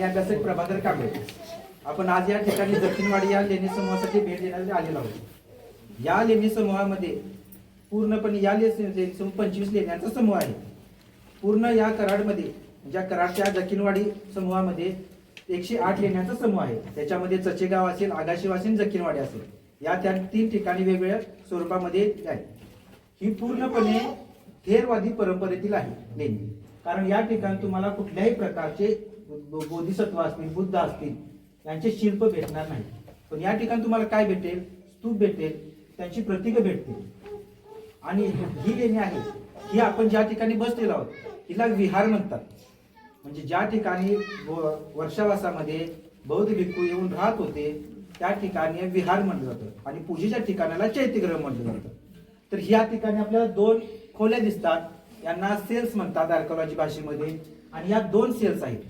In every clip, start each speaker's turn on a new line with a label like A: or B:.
A: मी अभ्यासक प्रभाकर कांबळे. आपण आज या ठिकाणी जखीनवाडी या लेणी समूहासाठी भेट देण्यासाठी आलेलो आहोत. या लेणी समूहामध्ये पूर्णपणे या लेणी समूह 25 लेण्यांचा समूह आहे. पूर्ण या कराडमध्ये ज्या कराडच्या जखीनवाडी समूहामध्ये 108 लेण्यांचा समूह आहे. त्याच्यामध्ये चचेगाव असेल, आगाशिव असेल, जखीनवाडी असेल, या त्या 3 ठिकाणी वेगवेगळ्या स्वरूपामध्ये आहे. ही पूर्णपणे थेरवादी परंपरेतील आहे लेणी. कारण या ठिकाणी तुम्हाला कुठल्याही प्रकारचे बोधिसत्व असतील, बुद्ध असतील यांचे शिल्प भेटणार नाही. पण या ठिकाणी तुम्हाला काय भेटेल? स्तूप भेटेल, त्यांची प्रतीकं भेटतील. आणि ही लेणी आहे ही आपण ज्या ठिकाणी बसलेलो आहोत हिला विहार म्हणतात. म्हणजे ज्या ठिकाणी वर्षावासामध्ये बौद्ध भिक्खू येऊन राहत होते त्या ठिकाणी विहार म्हटलं जातं आणि पूजेच्या ठिकाणाला चैत्यगृह म्हटलं जातं. तर ह्या ठिकाणी आपल्याला 2 खोल्या दिसतात. यांना सेल्स म्हणतात आर्किओलॉजी भाषेमध्ये. आणि या 2 सेल्स आहेत.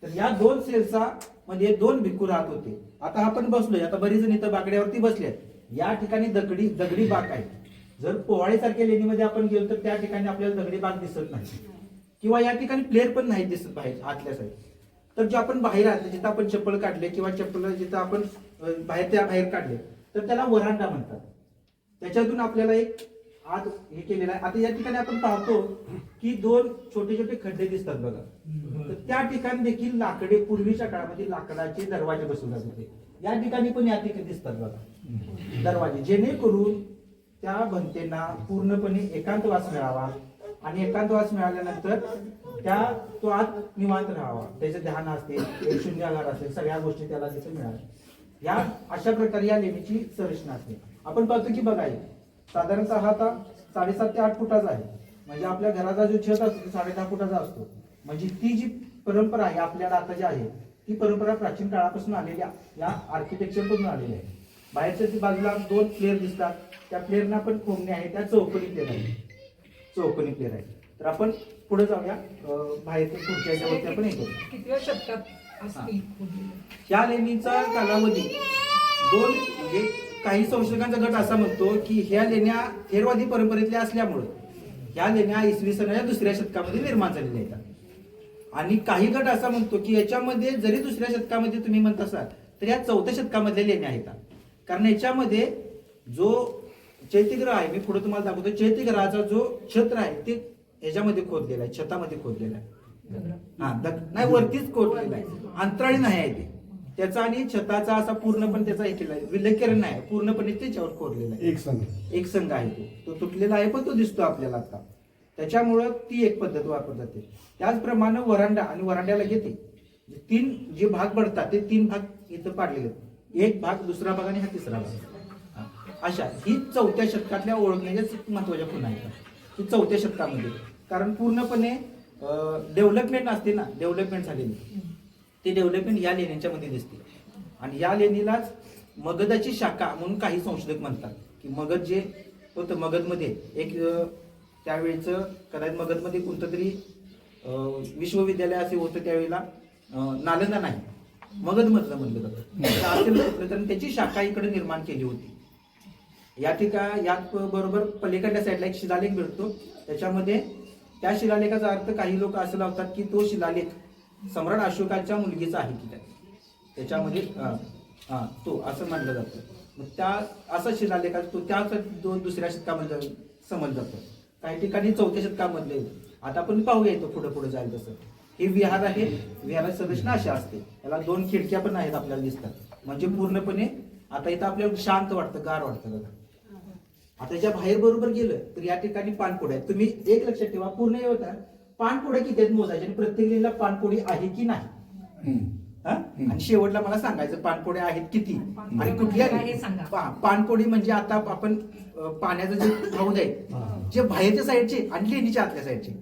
A: तर या 2 सेल्सचा मध्ये 2 भिक्खू राहत होते. आता आपण बसलोय, आता बरीच जण इथं बाकड्यावरती बसले. या ठिकाणी दगडी बाग आहे. जर पोवाळीसारख्या लेणीमध्ये आपण गेलो तर त्या ठिकाणी आपल्याला दगडी बाग दिसत नाही किंवा या ठिकाणी प्लेअर पण नाही दिसत बाहेर आतल्या साईड. तर जे आपण बाहेर आले जिथं आपण चप्पल काढले किंवा चप्पल जिथं आपण बाहेर काढले तर त्याला वरांडा म्हणतात. त्याच्यातून आपल्याला एक आत हे केलेलं आहे. आता या ठिकाणी आपण पाहतो की 2 छोटे छोटे खड्डे दिसतात बघा. तर त्या ठिकाणी देखील लाकडे पूर्वीच्या काळामध्ये लाकडाचे दरवाजे बसवले जात होते. या ठिकाणी पण या ठिकाणी दिसतात बघा दरवाजे, जेणेकरून त्या भिंतींना पूर्णपणे एकांतवास मिळावा आणि एकांतवास मिळाल्यानंतर तो आत निवांत राहावा. त्याचे ध्यान असते, शून्यागार असेल, सगळ्या गोष्टी त्याला तिथे मिळाल्या. या अशा प्रकारे या लेणीची संरचना असते. आपण पाहतो की बघा साधारणतः आता 7.5 ते 8 फुटाचा आहे. म्हणजे आपल्या घराचा जो छत असतो 10.5 फुटाचा असतो. म्हणजे ती जी परंपरा आहे आपल्याला आता जी आहे ती परंपरा प्राचीन काळापासून आलेल्या या आर्किटेक्चर पासून आलेली आहे. बाहेरच्या बाजूला 2 प्लेअर दिसतात. त्या प्लेअरना पण कोंबणे आहे, त्या चौकोनी प्लेअर आहे. चौकोनी प्लेअर आहे. तर आपण पुढे जाऊया. बाहेरच्या पुढच्या याच्यावरती आपण हे करू.
B: कितव्या शतकात असतील?
A: या लेणीचा कालावधी 2 म्हणजे काही संशोधकांचा गट असा म्हणतो की ह्या लेण्या थेरवादी परंपरेतल्या असल्यामुळे ह्या लेण्या इसवी सनाच्या 2ऱ्या शतकामध्ये निर्माण झालेल्या आहेत. आणि काही गट असा म्हणतो की याच्यामध्ये जरी 2ऱ्या शतकामध्ये तुम्ही म्हणत असाल तर या 4थ्या शतकामधल्या लेण्या आहेत. कारण याच्यामध्ये जो चैत्यगृह आहे, मी पुढे तुम्हाला दाखवतो, चैत्यगृहाचा जो छत्र आहे ते ह्याच्यामध्ये खोदलेला आहे, छतामध्ये खोदलेला आहे. नाही, वरतीच खोदलेला आहे, अंतराळी नाही आहे ते त्याचा. आणि छताचा असा पूर्णपणे त्याचा हे केला आहे, विलकीकरण नाही, पूर्णपणे त्याच्यावर खोदलेला आहे. एक संघ आहे तो तुटलेला आहे पण तो दिसतो आपल्याला आता. त्याच्यामुळं ती एक पद्धत वापरली जाते. त्याचप्रमाणे वरांडा आणि वरांड्याला घेते 3 जे भाग पडतात ते 3 भाग इथं पाडलेले आहेत. एक भाग, दुसरा भाग आणि हा तिसरा भाग. अशा ही 4थ्या शतकातल्या ओळखण्याच्या महत्वाच्या खुणा आहेत की 4थ्या शतकामध्ये. कारण पूर्णपणे डेव्हलपमेंट असते ना, डेव्हलपमेंट झालेली, ते डेव्हलपमेंट या लेण्यांच्या मध्ये दिसते. आणि या लेणीलाच मगधाची शाखा म्हणून काही संशोधक म्हणतात की मगध जे होतं, मगधमध्ये एक त्यावेळेचं कदाचित मगधमध्ये कोणतं तरी विश्वविद्यालय असे होतं त्यावेळेला, नालंदा नाही, मगधमधलं म्हणलं जातं. तर त्याची शाखा इकडे निर्माण केली होती. या ठिकाणी यात बरोबर पलीकडल्या साईडला एक शिलालेख भेटतो. त्याच्यामध्ये त्या शिलालेखाचा अर्थ काही लोक असं लावतात की तो शिलालेख सम्राट अशोकाच्या मुलगीचा आहे की काय, त्याच्यामध्ये तो असं मानलं जातं. मग त्या असा शिलालेख तो त्या 2ऱ्या शतकामध्ये समजलं जातं. काही ठिकाणी 4थ्या शतकामधले. आता आपण पाहूया तो पुढे जाईल तसं. हे विहार आहे. विहाराची संरचना अशी असते. याला 2 खिडक्या पण आहेत आपल्याला दिसतात. म्हणजे पूर्णपणे आता इथं आपल्याला शांत वाटतं, गार वाटतं बघा. आता ज्या बाहेर बरोबर गेलं तर या ठिकाणी पानपोड्या आहेत. तुम्ही एक लक्षात ठेवा, पूर्ण होता पानपोड्या किती आहेत मोजायच्या आणि प्रत्येक लेणीला पानपोडी आहे की नाही. आणि शेवटला मला सांगायचं पानपोड्या आहेत किती आणि कुठल्या. पानपोडी म्हणजे आता आपण पाण्याचं जे हौद आहे जे बाहेरच्या साईडचे आणि लेणीच्या आतल्या साईडचे.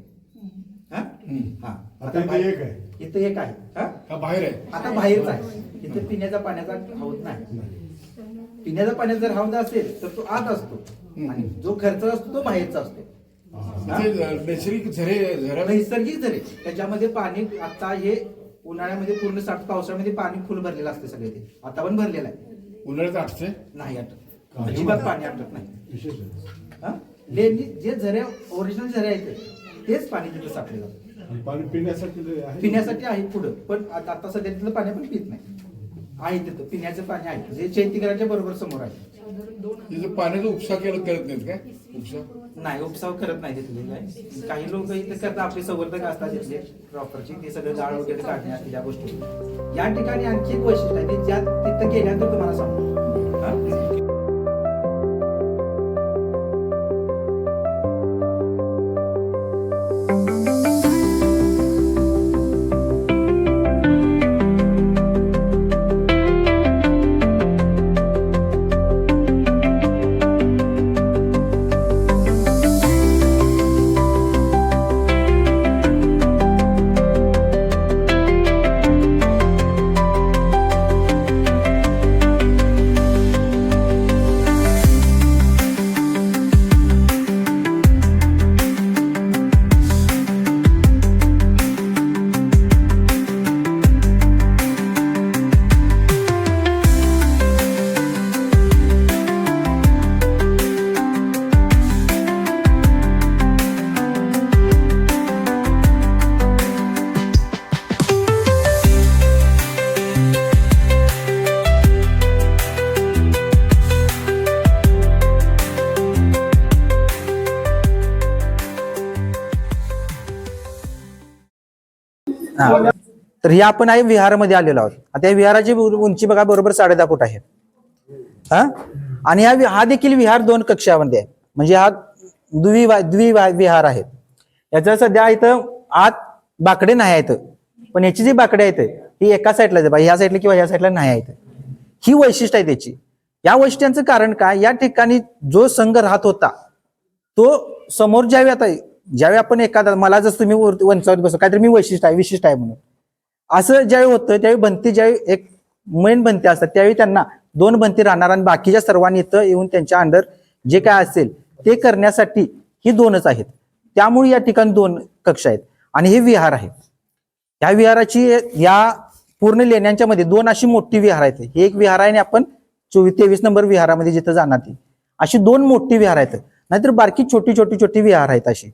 A: इथं एक आहे,
C: बाहेर आहे,
A: आता बाहेरच आहे. इथं पिण्याचा पाण्याचा हौद नाही. पिण्याचा पाण्याचा जर हौद असेल तर तो आत असतो आणि जो खर्च असतो तो बाहेरचा असतो.
C: नैसर्गिक
A: झरे त्याच्यामध्ये पाणी. आता हे उन्हाळ्यामध्ये पूर्ण पावसाळ्यामध्ये पाणी फुल भरलेलं असते सगळे. ते आता पण भरलेलं आहे.
C: उन्हाळ्यात आटते
A: नाही, आटत अजिबात पाणी आटत नाही. लेणी जे झरे ओरिजिनल झरे आहेत तेच पाणी तिथे साठलेलं.
C: पाणी पिण्यासाठी आहे?
A: पिण्यासाठी आहे पुढं, पण आता सध्या तिथलं पाणी पण पित नाही. आहे तिथं पिण्याचं पाणी आहे, जे चैतीघराच्या बरोबर समोर आहे.
C: तिथं पाण्याचा उपसा केला करत नाहीत काय? उपसा
A: नाही, उपसाव करत नाही तिथले काय. काही लोक इथे करतात, आपले संवर्धक असतात तिथले प्रॉपरची, ते सगळं झाड वगैरे काढणे असते त्या गोष्टी. या ठिकाणी आणखी एक वैशिष्ट्य आहे, ते ज्या तिथं गेल्यानंतर तुम्हाला सांगतो. हा? हा. तर हे आपण आहे विहारामध्ये आलेलो आहोत. आता या विहाराची उंची बघा बरोबर 10.5 फूट आहे. हा, आणि हा देखील विहार 2 कक्षामध्ये आहे. म्हणजे हा द्विविहार आहे. याचा सध्या इथं आत बाकडे नाही आहेत, पण याची जी बाकडे आहेत ही एका साईडला आहे, ह्या साईडला किंवा ह्या साईडला नाही आहेत. ही वैशिष्ट्य आहे त्याची. या वैशिष्ट्यांचं कारण काय, या ठिकाणी जो संघ राहत होता तो समोर ज्यावेळी आपण एखादा, मला जसं तुम्ही वंचावत बसो काहीतरी मी विशिष्ट आहे म्हणून, असं ज्यावेळी होतं त्यावेळी भंती, ज्यावेळी एक मेन भंती असतात त्यावेळी त्यांना 2 भंती राहणार आणि बाकीच्या सर्वांनी इथं येऊन त्यांच्या अंडर जे काय असेल ते करण्यासाठी ही 2च आहेत. त्यामुळे या ठिकाणी 2 कक्ष आहेत आणि हे विहार आहे. ह्या विहाराची या पूर्ण लेण्यांच्या मध्ये 2 अशी मोठी विहार आहेत. हे एक विहार आहे आणि आपण 23 नंबर विहारामध्ये जिथं जाणार ती अशी 2 मोठी विहार आहेत, नाहीतर बारकी छोटी विहार आहेत अशी.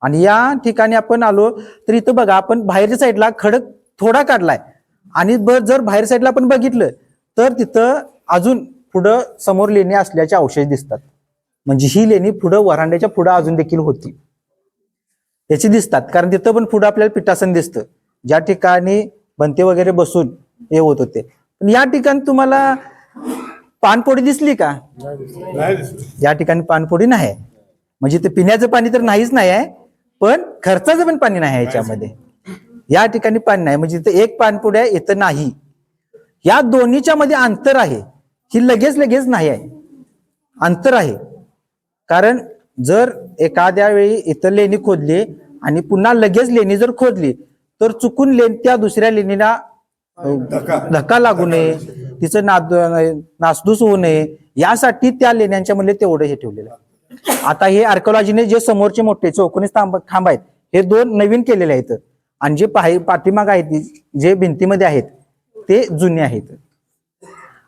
A: आणि या ठिकाणी आपण आलो तर इथं बघा, आपण बाहेरच्या साईडला खडक थोडा काढलाय आणि जर बाहेर साईडला आपण बघितलं तर तिथं अजून पुढं समोर लेणी असल्याचे अवशेष दिसतात. म्हणजे ही लेणी पुढं वरांड्याच्या पुढं अजून देखील होती याची दिसतात, कारण तिथं पण पुढं आपल्याला पीठासन दिसतं ज्या ठिकाणी बनते वगैरे बसून हे होत होते. पण या ठिकाणी तुम्हाला पानपोडी दिसली का? या ठिकाणी पानपोडी नाही. म्हणजे ते पिण्याचं पाणी तर नाहीच नाही आहे, पण खर्चाचं पण पाणी नाही आहे याच्यामध्ये. या ठिकाणी पाणी नाही, म्हणजे इथं एक पाणपोडी आहे, इथं नाही. या दोन्हीच्या मध्ये अंतर आहे, ही लगेच नाही आहे, अंतर आहे. कारण जर एखाद्या वेळी इथं लेणी खोदली आणि पुन्हा लगेच लेणी जर खोदली तर चुकून त्या दुसऱ्या लेणीला धक्का लागू नये, तिचं नासधूस होऊ नये, यासाठी त्या लेण्यांच्या मध्ये तेवढं हे ठेवलेलं आहे. आता हे आर्किओलॉजीने जे समोरचे मोठे चौकोनी खांब आहेत हे 2 नवीन केलेले आहेत आणि जे पाठीमाग आहेत जे भिंतीमध्ये आहेत ते जुने आहेत.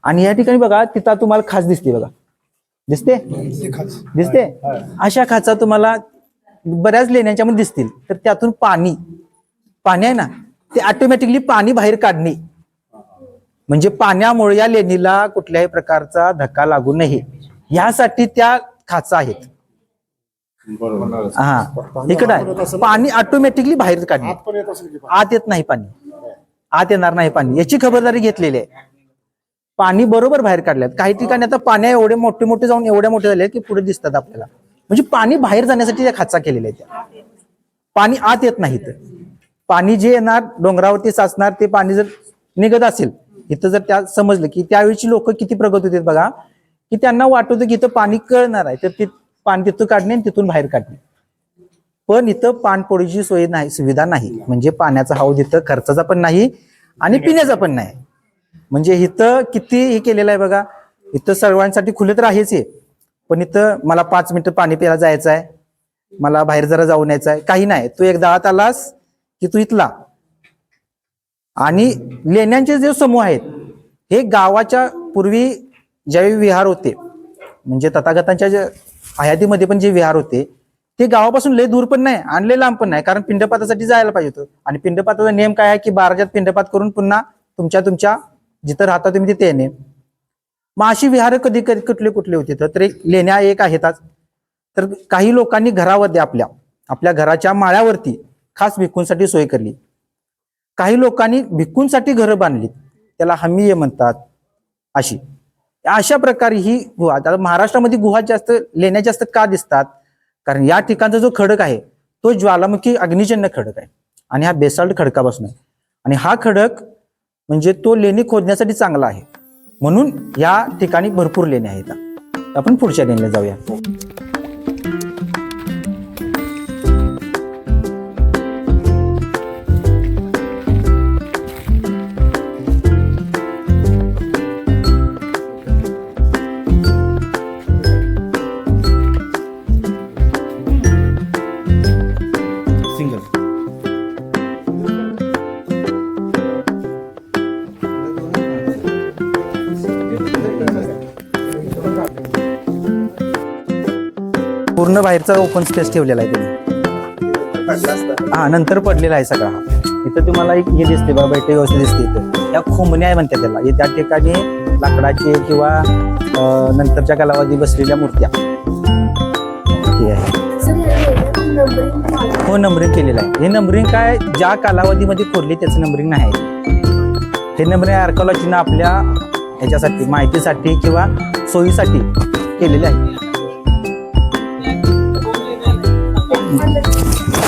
A: आणि या ठिकाणी बघा तिथं तुम्हाला खाच दिसते, बघा दिसते अशा खाचा तुम्हाला बऱ्याच लेण्यांच्या मध्ये दिसतील. तर त्यातून पाणी आहे ना, ते ऑटोमॅटिकली पाणी बाहेर काढणे, म्हणजे पाण्यामुळे या लेणीला कुठल्याही प्रकारचा धक्का लागू नये यासाठी त्या खाचा आहेत. हा, इकडे आहे पाणी ऑटोमॅटिकली बाहेर काढणे, आत येत नाही पाणी, आत येणार नाही पाणी, याची खबरदारी घेतलेली आहे. पाणी बरोबर बाहेर काढल्यात. काही ठिकाणी आता पाण्या एवढे मोठे जाऊन एवढ्या मोठे झाले की पुढे दिसतात आपल्याला, म्हणजे पाणी बाहेर जाण्यासाठी त्या खाचा केलेल्या आहेत. पाणी आत येत नाहीत. पाणी जे येणार डोंगरावरती साचणार ते पाणी जर निघत असेल इथं, जर त्या समजलं की त्यावेळीची लोक किती प्रगत होते बघा, की त्यांना वाटत होतं की इथं पाणी कळणार आहे तर पाणी तिथं काढणे आणि तिथून बाहेर काढणे. पण इथं पाणपोडीची सोय नाही, सुविधा नाही. म्हणजे पाण्याचा हौद इथं खर्चाचा पण नाही आणि पिण्याचा पण नाही. म्हणजे इथं किती हे केलेलं आहे बघा, इथं सर्वांसाठी खुले तर आहेच आहे, पण इथं मला 5 मिनिटं पाणी प्यायला जायचं आहे, मला बाहेर जरा जाऊन यायचं आहे, काही नाही. तू एकदा आत आलास की तू इथला. आणि लेण्यांचे जे समूह आहेत हे गावाच्या पूर्वी ज्यावेळी विहार होते, म्हणजे तथागतांच्या हयातीमध्ये पण जे विहार होते
D: ते गावापासून लय दूर पण नाही आणि लय लांब पण नाही, कारण पिंडपातासाठी जायला पाहिजे होतं. आणि पिंडपाताचा नियम काय आहे की 12 पिंडपात करून पुन्हा तुमच्या जिथं राहता तुम्ही तिथे येणे. मग अशी विहार कधी कधी कुठले कुठले होते तर एक लेण्या एक आहेतच. तर काही लोकांनी घरामध्ये आपल्या घराच्या माळ्यावरती खास भिक्खूंसाठी सोय केली. काही लोकांनी भिक्खूंसाठी घरं बांधली, त्याला हम्मीये म्हणतात. अशा प्रकारे ही गुहा, आता महाराष्ट्रामध्ये गुहा जास्त लेण्या जास्त का दिसतात, कारण या ठिकाणचा जो खडक आहे तो ज्वालामुखी अग्निजन्य खडक आहे आणि हा बेसाल्ट खडकापासून आहे. आणि हा खडक म्हणजे तो लेणी खोदण्यासाठी चांगला आहे, म्हणून या ठिकाणी भरपूर लेण्या आहेत. आपण पुढच्या लेणीला जाऊया. पूर्ण बाहेरचा ओपन स्पेस ठेवलेला आहे त्यांनी. हा, नंतर पडलेला आहे सगळा. इथं तुम्हाला एक हे दिसते बघा, बैठक व्यवस्था दिसते. इथं या खोमण्या आहे म्हणतात त्याला. त्या ठिकाणी लाकडाचे किंवा नंतरच्या कालावधी बसलेल्या मूर्त्या हे आहे. हो, नंबरिंग केलेलं आहे. हे नंबरिंग काय ज्या कालावधीमध्ये खोदली त्याचं नंबरिंग नाही आहे. हे नंबरिंग आर्किओलॉजीनं आपल्या ह्याच्यासाठी माहितीसाठी किंवा सोयीसाठी केलेले आहे.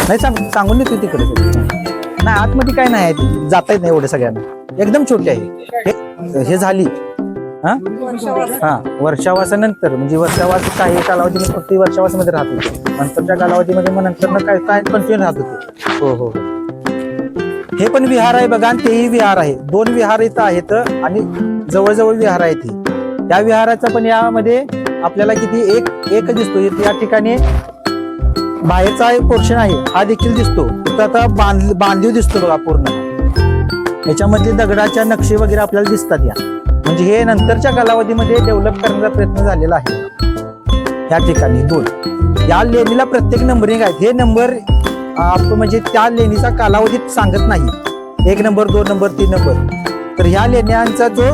D: नाही सांगून देतो तिकडे. नाही, आतमध्ये काय नाही आहे, जाता येत नाही एवढे सगळ्यांना. एकदम छोटे आहे. हे झाली वर्षावासानंतर, म्हणजे वर्षावास काही कालावधीमध्ये फक्त वर्षावासामध्ये राहत होते, नंतरच्या कालावधीमध्ये मग नंतर काय कंटिन्यू राहत होते. हो हो हो. हे पण विहार आहे बघा, आणि तेही विहार आहे. 2 विहार इथं आहेत आणि जवळजवळ विहार आहेत. या विहाराचा पण यामध्ये आपल्याला किती एक दिसतो. या ठिकाणी बाहेरचा एक पोर्शन आहे, हा देखील दिसतो. तर आता बांधीव दिसतो बघा पूर्ण. याच्यामध्ये दगडाच्या नक्षी वगैरे आपल्याला दिसतात. या म्हणजे हे नंतरच्या कालावधीमध्ये डेव्हलप करण्याचा प्रयत्न झालेला आहे. या ठिकाणी 2 या लेणीला प्रत्येक नंबरिंग आहेत. हे नंबर आपण म्हणजे त्या लेणीचा कालावधी सांगत नाही, 1 नंबर 2 नंबर 3 नंबर. तर ह्या लेण्यांचा जो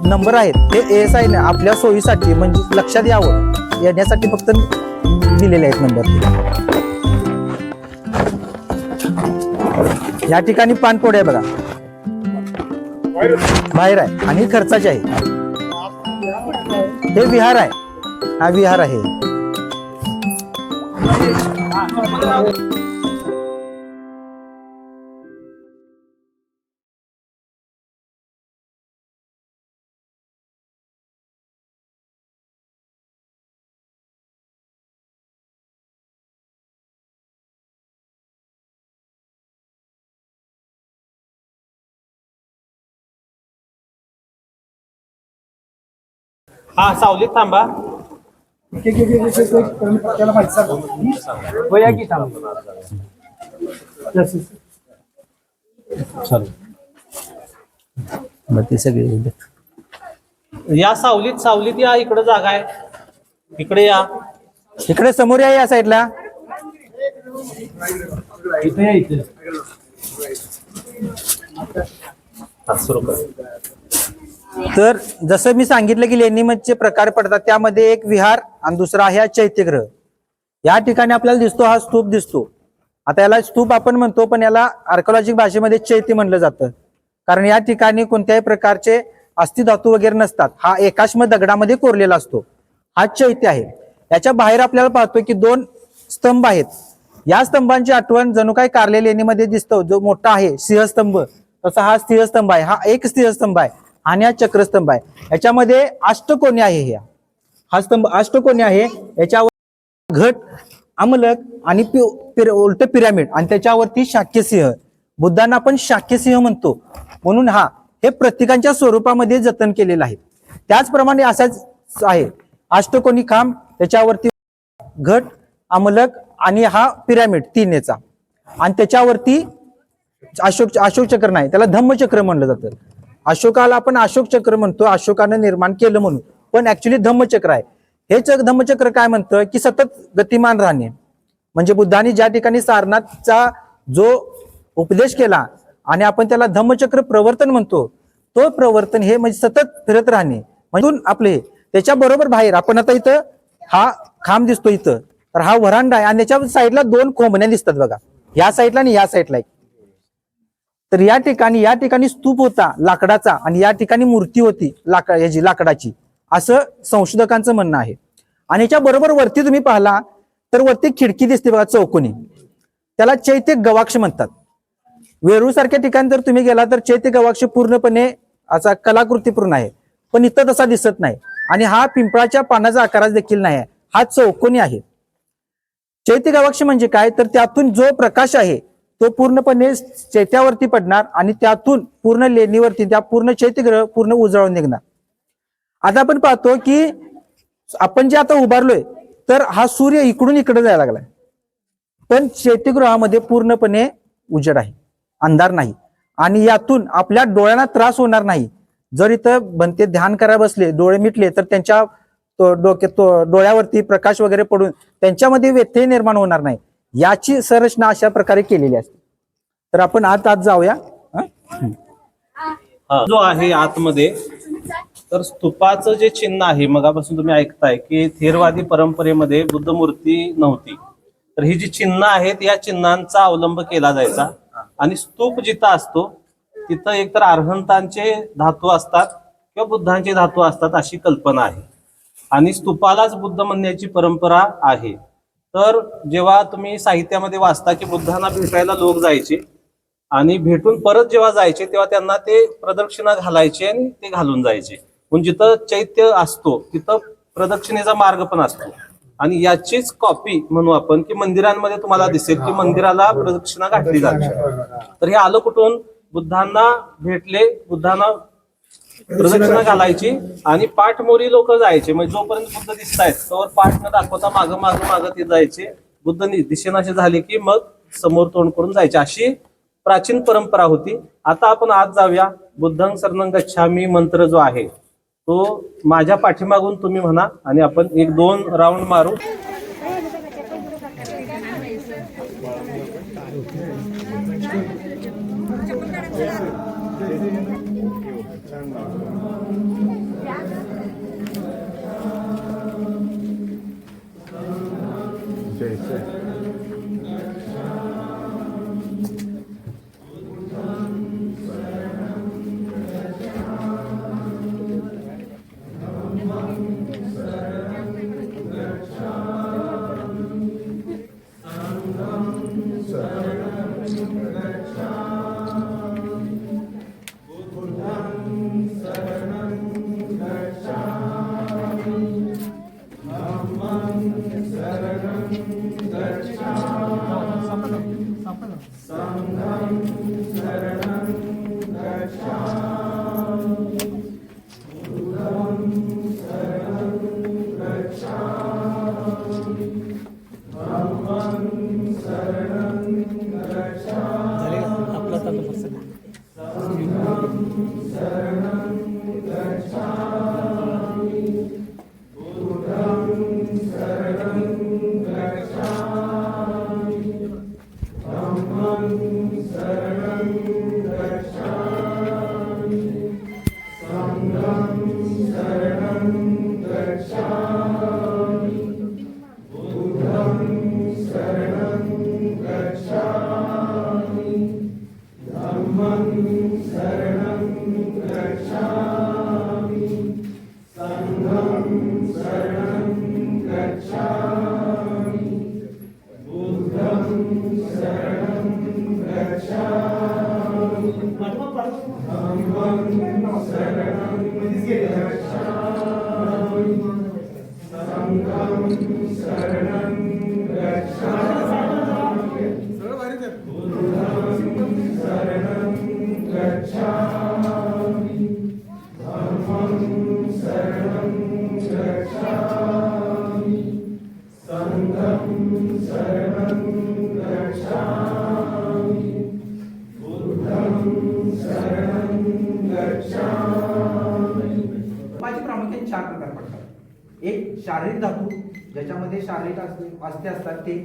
D: नंबर आहे ते ASI ने आपल्या सोयीसाठी म्हणजे लक्षात यावं येण्यासाठी फक्त दिलेले आहेत नंबर. या ठिकाणी पानपोड आहे बघा, बाहेर आहे आणि खर्चाचे आहे. हे विहार आहे, हा विहार आहे.
E: हा, सावलीत थांबा.
D: ते सगळे
E: या सावलीत या. इकडे जागा आहे, इकडे या.
D: इकडे समोर या साईडला.
E: इथे या. इथे
D: तर जसं मी सांगितलं की लेणीमध्ये प्रकार पडतात, त्यामध्ये एक विहार आणि दुसरा आहे चैत्यगृह. या ठिकाणी आपल्याला दिसतो हा स्तूप दिसतो. आता याला स्तूप आपण म्हणतो, पण याला आर्किओलॉजिक भाषेमध्ये चैत्य म्हणलं जातं, कारण या ठिकाणी कोणत्याही प्रकारचे अस्थिधातू वगैरे नसतात. हा एकाश्म दगडामध्ये कोरलेला असतो. हा चैत्य आहे. याच्या बाहेर आपल्याला पाहतोय की 2 स्तंभ आहेत. या स्तंभांची आठवण जणू काही कारले लेणीमध्ये दिसतो. जो मोठा आहे सिंहस्तंभ, तसा हा सिंहस्तंभ आहे. हा एक सिंहस्तंभ आहे आणि हा चक्रस्तंभ आहे. याच्यामध्ये अष्टकोनी आहे. हा स्तंभ अष्टकोनी आहे. याच्यावर घट, अमलक आणि उलट पिरामिड आणि त्याच्यावरती शाक्यसिंह. बुद्धांना आपण शाक्यसिंह म्हणतो, म्हणून हे प्रतीकांच्या स्वरूपामध्ये जतन केलेलं आहे. त्याचप्रमाणे असाच आहे अष्टकोनी खांब, त्याच्यावरती घट, अमलक आणि हा पिरामिड 3 याचा, आणि त्याच्यावरती अशोक चक्र नाही, त्याला धम्मचक्र म्हणलं जातं. अशोकाला आपण अशोक चक्र म्हणतो, अशोकानं निर्माण केलं म्हणून, पण ऍक्च्युली धम्मचक्र आहे. हे धम्मचक्र काय म्हणतं की सतत गतिमान राहणे. म्हणजे बुद्धाने ज्या ठिकाणी सारनाथचा जो उपदेश केला आणि आपण त्याला धम्मचक्र प्रवर्तन म्हणतो, तो प्रवर्तन हे म्हणजे सतत फिरत राहणे म्हणजे आपले त्याच्या बरोबर बाहेर आपण आता इथं हा खांब दिसतो इथं, तर हा व्हरांडा आहे आणि त्याच्या साईडला 2 कोंबण्या दिसतात बघा, या साईडला आणि या साईडला. तर या ठिकाणी स्तूप होता लाकडाचा आणि या ठिकाणी मूर्ती होती लाकडाची, असं संशोधकांचं म्हणणं आहे. आणि याच्या बरोबर वरती तुम्ही पाहिला तर वरती खिडकी दिसते बघा चौकोनी, त्याला चैत्य गवाक्ष म्हणतात. वेरूळ सारख्या ठिकाणी जर तुम्ही गेला तर चैत्य गवाक्ष पूर्णपणे असा कलाकृतीपूर्ण आहे, पण इथं तसा दिसत नाही. आणि हा पिंपळाच्या पानाचा आकार देखील नाही आहे, हा चौकोनी आहे. चैत्य गवाक्ष म्हणजे काय, तर त्यातून जो प्रकाश आहे तो पूर्णपणे चैत्यावरती पडणार आणि त्यातून पूर्ण लेणीवरती त्या पूर्ण चैत्यग्रह पूर्ण उजळून निघणार. आता आपण पाहतो की आपण जे आता उभारलोय तर हा सूर्य इकडून इकडे जायला लागलाय, पण चैत्यगृहामध्ये पूर्णपणे उजेड आहे, अंधार नाही. आणि यातून आपल्या डोळ्यांना त्रास होणार नाही. जर इथं बनते ध्यान करायला बसले, डोळे मिटले तर त्यांच्या डोळ्यावरती प्रकाश वगैरे पडून त्यांच्यामध्ये व्यत्यय निर्माण होणार नाही, याची संरचना अशा प्रकारे केलेली असते. तर आपण आत जाऊया.
E: जो आहे आतमध्ये, तर स्तूपाचं जे चिन्ह आहे, मगापासून तुम्ही ऐकताय की थेरवादी परंपरेमध्ये बुद्ध मूर्ती नव्हती, तर ही जी चिन्ह आहेत या चिन्हांचा अवलंब केला जायचा. आणि स्तूप जिथं असतो तिथं एकतर अर्हंतांचे धातू असतात किंवा बुद्धांचे धातू असतात अशी कल्पना आहे. आणि स्तूपालाच बुद्ध म्हणण्याची परंपरा आहे. तर जेव्हा तुम्ही साहित्यामध्ये वाचता की बुद्धांना भेटायला लोक जायचे आणि भेटून परत जेव्हा जायचे तेव्हा त्यांना ते प्रदक्षिणा घालायचे आणि ते घालून जायचे. म्हणजे जिथं चैत्य असतो तिथं प्रदक्षिणेचा मार्ग पण असतो. आणि याचीच कॉपी म्हणू आपण की मंदिरांमध्ये तुम्हाला दिसेल की मंदिराला प्रदक्षिणा घातली जाते. तर हे आलं कुठून, बुद्धांना भेटले, बुद्धांना प्रदक्षिणा घालायची आणि पाठमोरी लोक जायचे. म्हणजे जोपर्यंत बुद्ध दिसतायत तोवर पाठ न दाखवता मागं ते जायचे. बुद्ध दिसेनासे झाले की मग समोर तोंड करून जायचे, अशी प्राचीन परंपरा होती. आता आपण आज जाऊया. बुद्धं शरणं गच्छामी मंत्र जो आहे तो माझ्या पाठीमागून तुम्ही म्हणा आणि आपण 1-2 राऊंड मारू.
A: प्रामुख्याने 4 प्रकार पडतात. एक शारीरिक धातू, ज्याच्यामध्ये शारीरिक अस्थे असतात ते.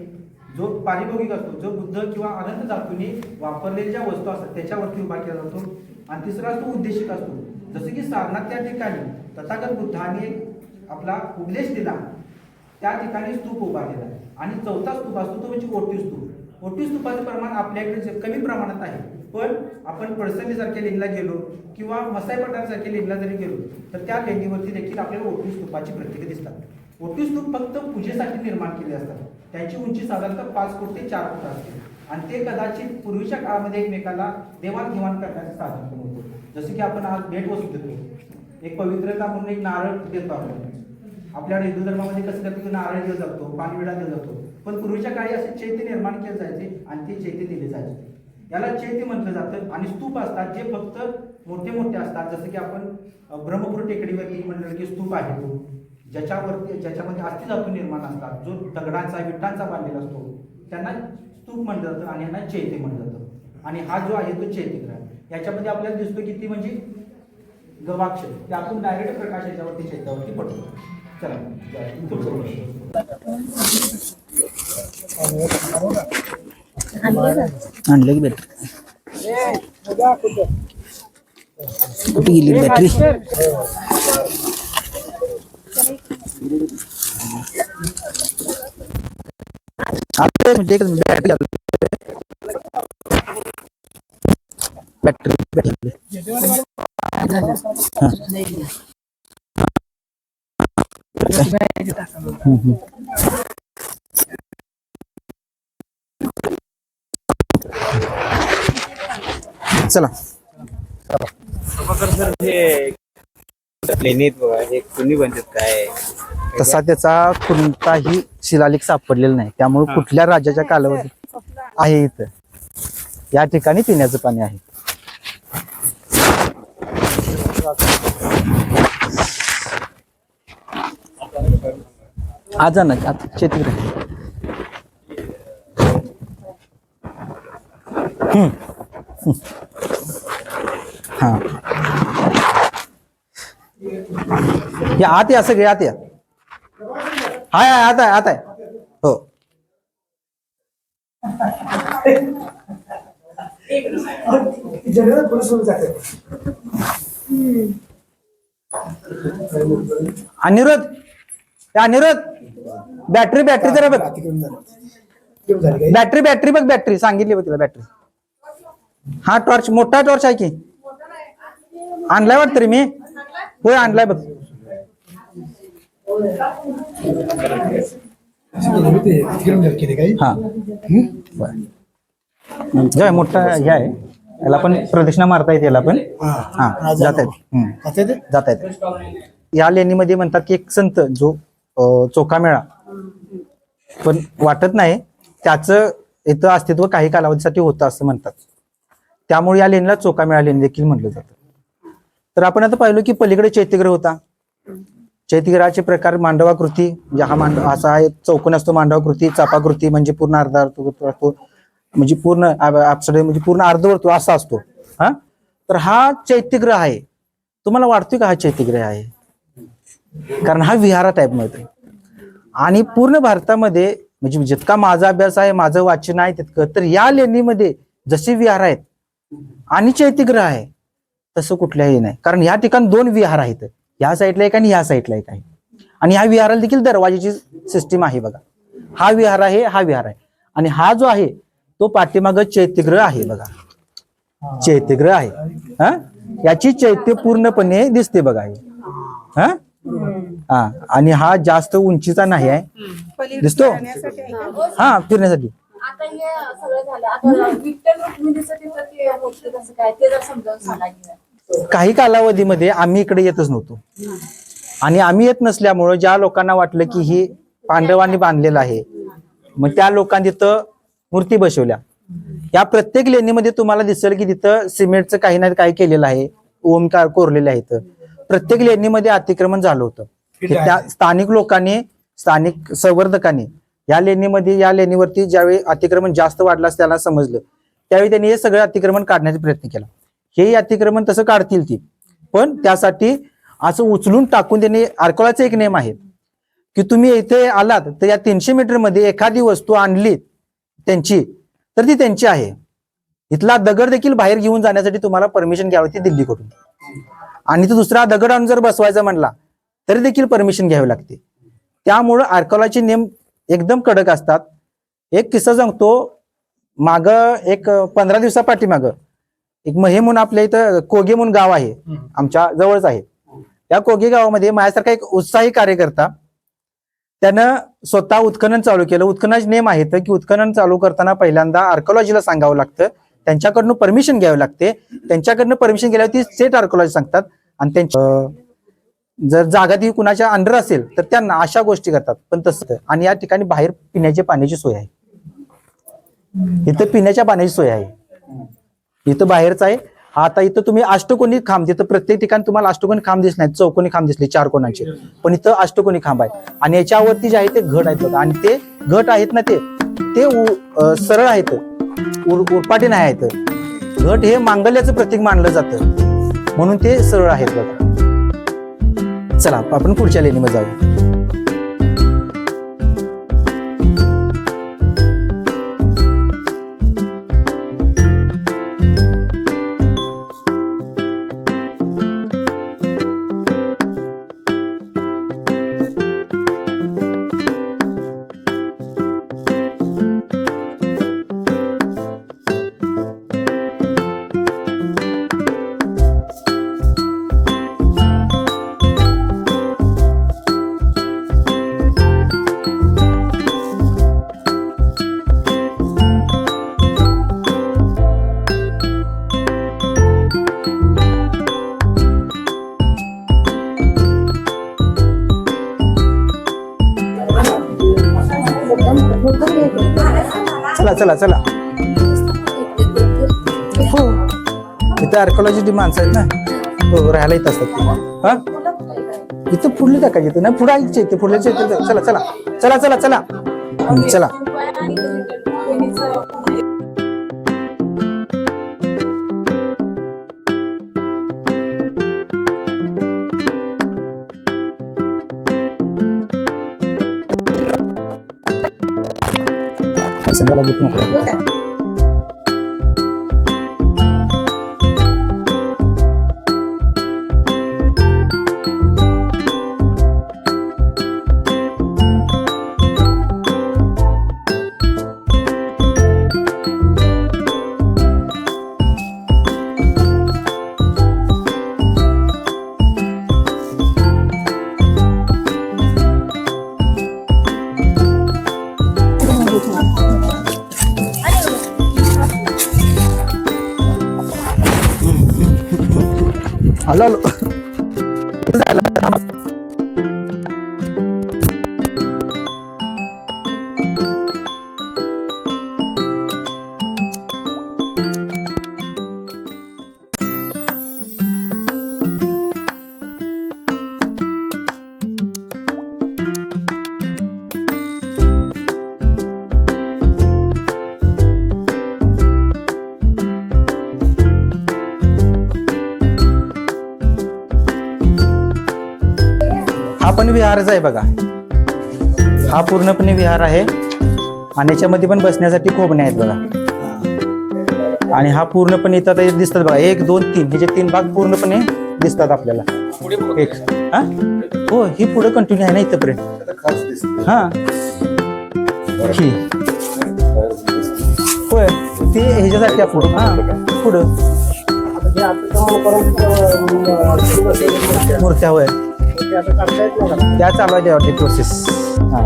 A: जो पारिभौतिक असतो, जो बुद्ध किंवा अनंत धातूंनी वापरलेल्या ज्या वस्तू असतात त्याच्यावरती उभा केला जातो. आणि तिसरा असतो उद्देशिक असतो. जसं की सारनाथ त्या ठिकाणी तथागत बुद्धाने आपला उपदेश दिला, त्या ठिकाणी स्तूप उभा केला आहे. आणि चौथा स्तूप असतो तो म्हणजे ओटी स्तूप. ओटी स्तूपाचं प्रमाण आपल्याकडे कमी प्रमाणात आहे, पण आपण पडसंगीसारख्या लेणीला गेलो किंवा मसाई पठारासारख्या लेणीला जरी गेलो तर त्या लेणीवरती देखील आपल्याला ओटी स्तूपाची प्रतीके दिसतात. ओटी स्तूप फक्त पूजेसाठी निर्माण केले असतात. त्यांची उंची साधारणतः 5 फूट ते 4 फूट असते आणि ते कदाचित पूर्वीच्या काळामध्ये एकमेकाला देवाणघेवाण करण्याचं साधन पण होतं. जसं की आपण आज भेट वस्तू देतो, एक पवित्रता म्हणून एक नारळ देतो आपण. आपल्याकडे हिंदू धर्मामध्ये कसं करतो की नारळ दिला जातो, पाणविडा दिला जातो, पण पूर्वीच्या काळी असे चैत्य निर्माण केले जायचे आणि ते चैत्य दिले जायचे. याला चैत्य म्हटलं जातं. आणि स्तूप असतात जे फक्त मोठे मोठे असतात. जसं की आपण ब्रह्मपूर टेकडीवरती म्हणलं की स्तूप आहे तो, ज्याच्यामध्ये अस्थिधातू निर्माण असतात, जो दगडांचा विटांचा बांधलेला असतो, त्यांना स्तूप म्हटलं जातं आणि यांना चैत्य म्हटलं जातं. आणि हा जो आहे तो चैत्यग्रह, याच्यामध्ये आपल्याला दिसतो किती म्हणजे गवाक्ष, ते आपण डायरेक्ट प्रकाश याच्यावरती चैत्यावरती पडतो. चला
D: आणलं की बॅटरी कुठे गेली बॅटरी? म्हणजे बॅटरी चला
F: लेणीत बघा हे कुणी बनतात काय
D: तसा त्याचा कोणताही शिलालेख सापडलेला नाही, त्यामुळे कुठल्या राज्याच्या कालावधीत आहे इथं या ठिकाणी पिण्याचं पाणी आहे. आज ना आज शेतीकडे हा या आत या सगळे आत या. हाय हाय आता आहे आता आहे हो. अनिरुद्ध बॅटरी जरा बघ. बॅटरी बघ, बॅटरी सांगितली बघ तिला बॅटरी. हा टॉर्च, मोठा टॉर्च आहे की आणलाय वाटतं रे मी. होय आणलाय बघ. हा बरं मोठा हे आहे, याला पण प्रदक्षिणा मारता येते, याला पण हा जात आहेत. या लेणीमध्ये म्हणतात की एक संत जो चोखामेळा, पण वाटत नाही त्याचं इथं अस्तित्व काही कालावधीसाठी होतं असं म्हणतात, त्यामुळे या लेणीला चोखामेळा लेणी देखील म्हटलं जातं. तर आपण आता पाहिलं की पलीकडे चैत्यग्रह होता. चैत्यग्रहाचे प्रकार मांडवाकृती, म्हणजे हा असा आहे चौकोन असतो, मांडवाकृती, चापाकृती म्हणजे पूर्ण अर्धावर्तुळ असतो, म्हणजे पूर्ण आपसडे म्हणजे पूर्ण अर्धवर्तुळ असा असतो. हा तर हा चैत्यग्रह आहे. तुम्हाला वाटतोय का हा चैत्यग्रह आहे? कारण हा विहारा टाईप मध्ये आणि पूर्ण भारतामध्ये म्हणजे जितका माझा अभ्यास आहे, माझं वाचन आहे तितकं, तर या लेणीमध्ये जसे विहार आहेत आणि चैत्यग्रह आहे तसं कुठल्याही नाही. कारण या ठिकाणी 2 विहार आहेत, या साईडला एक आणि या साईडला एक आहे. आणि ह्या विहाराला देखील दरवाजाची सिस्टीम आहे बघा. हा विहार आहे, हा विहार आहे, आणि हा जो आहे तो पाठीमाग चैत्यग्रह आहे बघा, चैत्यग्रह आहे. हा याची चैत्य पूर्णपणे दिसते बघा. हा हा आणि हा जास्त उंचीचा नाही आहे, दिसतो. हा फिरण्यासाठी.
G: आता हे सगळं झालं, आता विठ्ठल रुक्मिणीसाठी तर ते होतं कसं काय ते जर समजावून सांगा की.
D: काही कालावधीमध्ये आम्ही इकडे येतच नव्हतो, आणि आम्ही येत नसल्यामुळं ज्या लोकांना वाटलं की ही पांडवांनी बांधलेलं आहे, मग त्या लोकांनी तिथं मूर्ती बसवल्या. या प्रत्येक लेणीमध्ये तुम्हाला दिसेल की तिथं सिमेंटचं काही नाही काही केलेलं आहे, ओमकार कोरलेले आहेत. प्रत्येक लेणीमध्ये अतिक्रमण झालं होतं. त्या स्थानिक लोकांनी, स्थानिक संवर्धकांनी या लेणीवरती ज्यावेळी अतिक्रमण जास्त वाढलं त्याला समजलं, त्यावेळी त्यांनी हे सगळं अतिक्रमण काढण्याचा प्रयत्न केला. हे अतिक्रमण तसं काढतील ती, पण त्यासाठी असं उचलून टाकून त्यांनी, आर्कोळाचा एक नियम आहे की तुम्ही इथे आलात तर या 300 मीटर मध्ये एखादी वस्तू आणली त्यांची, तर ती त्यांची आहे. इथला दगड देखील बाहेर घेऊन जाण्यासाठी तुम्हाला परमिशन घ्यावी लागते दिल्लीकडून. आणि तो दुसरा दगड आणून जर बसवायचा म्हणला तरी देखील परमिशन घ्यावी लागते. त्यामुळं आर्किओलॉजी नियम एकदम कडक असतात. एक किस्सा सांगतो. माग एक 15 दिवसापाठी एक महे म्हणून आपल्या इथं कोगे म्हणून गाव आहे, आमच्या जवळच आहे. त्या कोगे गावामध्ये माझ्यासारखा एक उत्साही कार्यकर्ता, त्यानं स्वतः उत्खनन चालू केलं. उत्खननाचे नियम आहेत की उत्खनन चालू करताना पहिल्यांदा आर्किओलॉजीला सांगावं लागतं, त्यांच्याकडनं परमिशन घ्यावी लागते. त्यांच्याकडनं परमिशन गेल्यावर ती स्टेट आर्किओलॉजी सांगतात आणि त्यांच्या जर जागा ती कुणाच्या अंडर असेल तर त्यांना अशा गोष्टी करतात. पण तसं आणि या ठिकाणी बाहेर पिण्याच्या पाण्याची सोय आहे. इथं पिण्याच्या पाण्याची सोय आहे, इथं बाहेरच आहे. आता इथं तुम्ही अष्टकोनी खांब, तिथं प्रत्येक ठिकाणी तुम्हाला अष्टकोनी खांब दिसत नाहीत, चौकोनी खांब दिसले 4 कोणाचे, पण इथं अष्टकोनी खांब आहे. आणि याच्यावरती जे आहे ते घट आहेत बघा. आणि ते घट आहेत ना ते सरळ आहेत, उरपाटी नाही आहेत. घट हे मांगल्याचं प्रतीक मानलं जातं म्हणून ते सरळ आहेत बघा. चला आपण पुढच्या लेणीमध्ये जाऊ. चला चला चला. हो इथं आर्किओलॉजी माणसं आहेत ना, हो राहायला येत असतात ते. हा इथं पुढली टाकायची, इथं नाही पुढे आईचे इथे पुढल्याचे. चला चला चला चला चला चला. संध्याला घेत नको. आलो आलो. हा पण विहारच आहे बघा. हा पूर्णपणे विहार आहे आणि याच्यामध्ये पण बसण्यासाठी खोबणे आहेत बघा. आणि हा पूर्णपणे इथं दिसतात बघा, 1 2 3 हे जे 3 भाग पूर्णपणे दिसतात आपल्याला. एक हा हो ही पुढे कंटिन्यू आहे ना इथपर्यंत. हा ही होय ते ह्याच्यासाठी पुढं. हा पुढं मूर्त्या होय त्या चालू आहे त्यावरती प्रोसेस. हा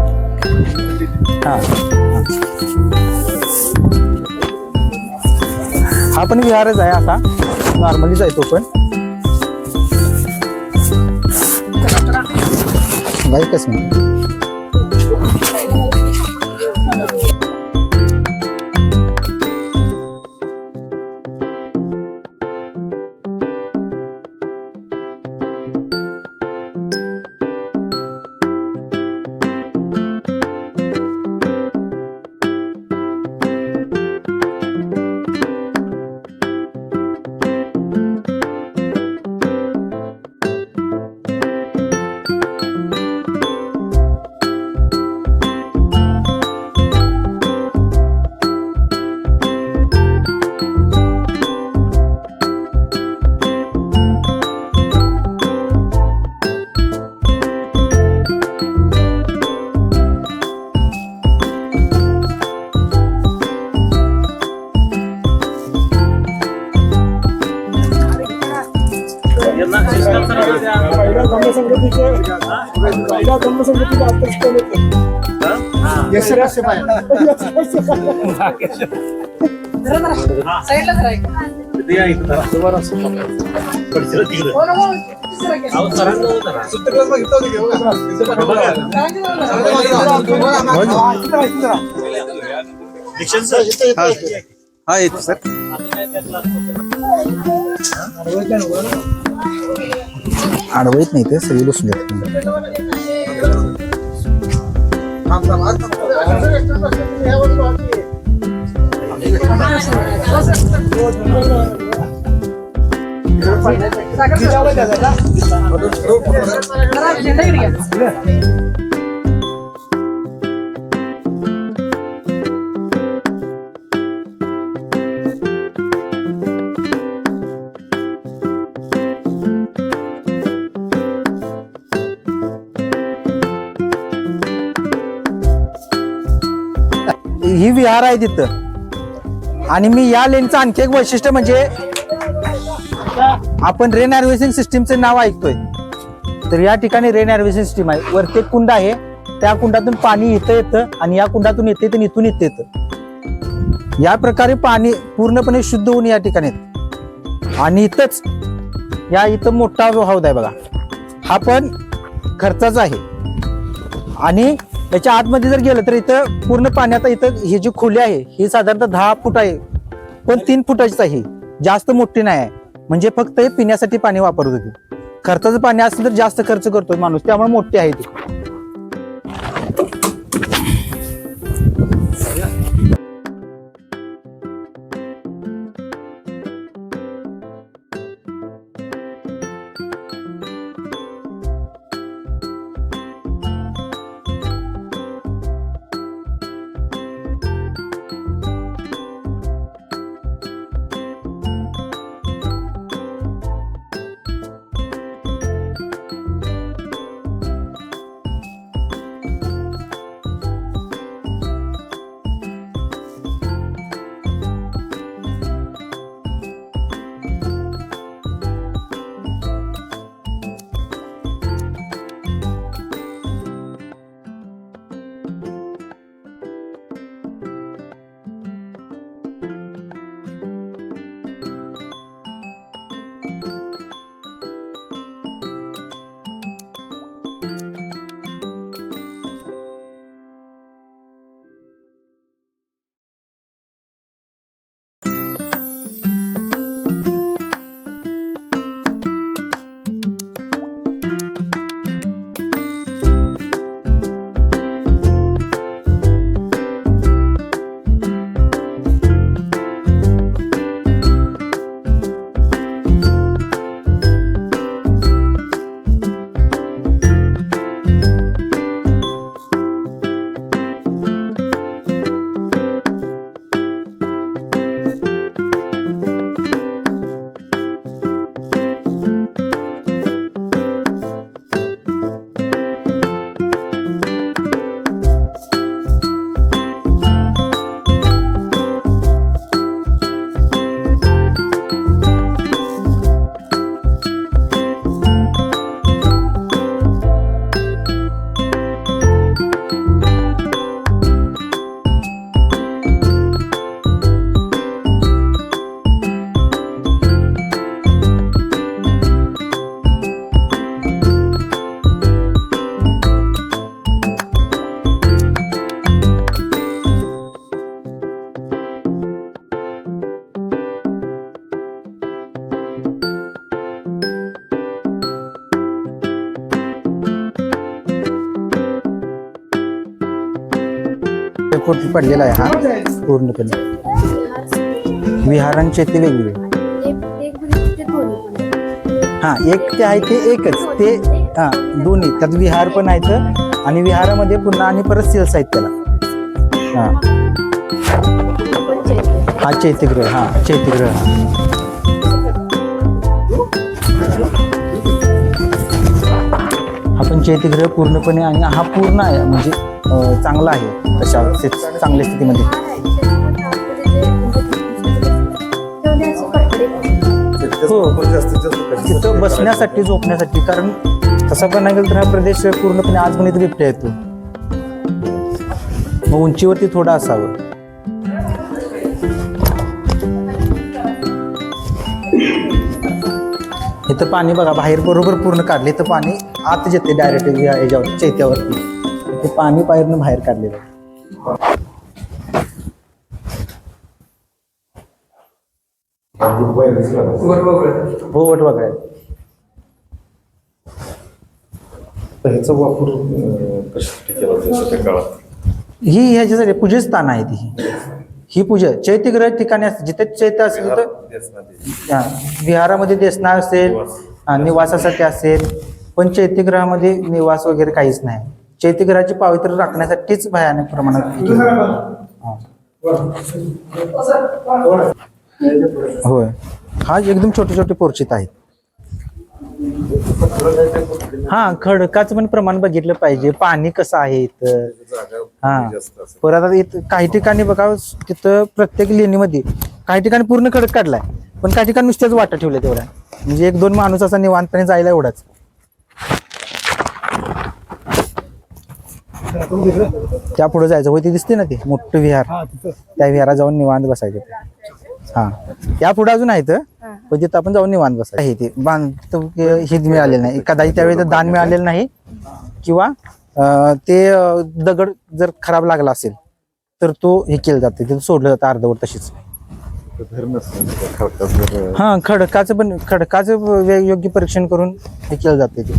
D: हा हा पण विहारच आहे, असा नॉर्मलीच आहे तो पण. एकच मिनिट.
E: यांना सिस्टम सर्व द्या.
H: पहिल्या धम्मसंगतीचे अध्यक्ष कोण होते? यशराज शिपाई.
B: साईडला जरा
E: ते आहे इथं जरा. पडशील तिकडं. अहो, सरांना जरा. दीक्षित सर.
D: हा येतो सर. अडवत नाही ते सगळी बसून
B: झेंडा इकडे घ्या.
D: ही विहार आहे तिथं. आणि मी या लेनचं आणखी एक वैशिष्ट्य म्हणजे आपण रेन हार्वेस्टिंग सिस्टीमचं नाव ऐकतोय. तर या ठिकाणी रेन हार्वेस्टिंग सिस्टीम आहे. वरती एक कुंड आहे, त्या कुंडातून पाणी इथं येतं आणि या कुंडातून येते तर इथून इथं येतं. या प्रकारे पाणी पूर्णपणे शुद्ध होऊन या ठिकाणी येतं. आणि इथंच या इथं मोठा हौद आहे बघा, हा पण खर्चाचा आहे. आणि याच्या आतमध्ये जर गेलं तर इथं पूर्ण पाण्यात इथं ही जी खोली आहे ही साधारणतः 10 फूट आहे, पण 3 फुटाचीच आहे, जास्त मोठी नाही आहे. म्हणजे फक्त हे पिण्यासाठी पाणी वापरत होते. खर्चाचं पाणी असेल तर जास्त खर्च करतोय माणूस, त्यामुळे मोठी आहे ती. पडलेला आहे हा पूर्णपणे. विहारांचे ते वेगवेगळे. हा एक ते आहे ते एकच ते हा दोन्ही त्यात विहार पण आहेत आणि विहारामध्ये पुन्हा आणि परत सेल्स आहेत त्याला. हा हा चैत्यगृह. हा चैत्यगृह. हा पण चैत्यगृह पूर्णपणे आणि हा पूर्ण आहे म्हणजे चांगला आहे तशा चांगल्या स्थितीमध्ये. हो हो तिथं बसण्यासाठी झोपण्यासाठी, कारण तसं पण नाही गेलं तर हा प्रदेश पूर्णपणे आज पण इथे बिबट्या येतो. मग उंचीवरती थोडं असावं. इथं पाणी बघा बाहेर बरोबर पूर्ण काढले, इथं पाणी आत येते डायरेक्ट याच्यावर चैत्यावरती. ते पाणी बाहेरनं बाहेर काढलेलं आहे. हो वट बघा.
I: ह्याचा वापर कशासाठी केला जातो त्या काळात?
D: ही ह्याच्यासाठी पूजेस्थान आहे ती. ही पूजा चैत्यग्रह ठिकाणी असते, जिथे चैत्य असेल तिथं हा, विहारामध्ये देसना असेल, निवासासाठी असेल, पण चैत्यग्रहामध्ये निवास वगैरे काहीच नाही. चैत्यग्रहाची पावित्र्य राखण्यासाठीच भयानक प्रमाणात हा. होय, हा एकदम छोटे छोटे पोर्चित आहेत. हा खडकाचं पण प्रमाण बघितलं पाहिजे, पाणी कसं आहे इथं. हा परत आता इथं काही ठिकाणी बघा, तिथं प्रत्येक लेणीमध्ये काही ठिकाणी पूर्ण खडक काढलाय, पण काही ठिकाणी नुसत्याच वाटा ठेवल्या तेवढ्या, म्हणजे 1-2 माणूस असा निवांतपणे जायला एवढाच. त्या पुढे जायचं होय, ते दिसते ना ते मोठं विहार, त्या विहारात जाऊन निवांत बसायचं. हा या पुढे अजून आहेत, पण तिथं आपण जाऊन निवांत बसायचं. हे ते बांध हे मिळालेलं नाही, कदाचित त्यावेळी दान मिळालेलं नाही, किंवा ते दगड जर खराब लागला असेल तर तो हे केलं जातं, तिथं सोडलं जातं अर्धवट तशीच. हा खडकाचं योग्य परीक्षण करून हे केलं जाते ते.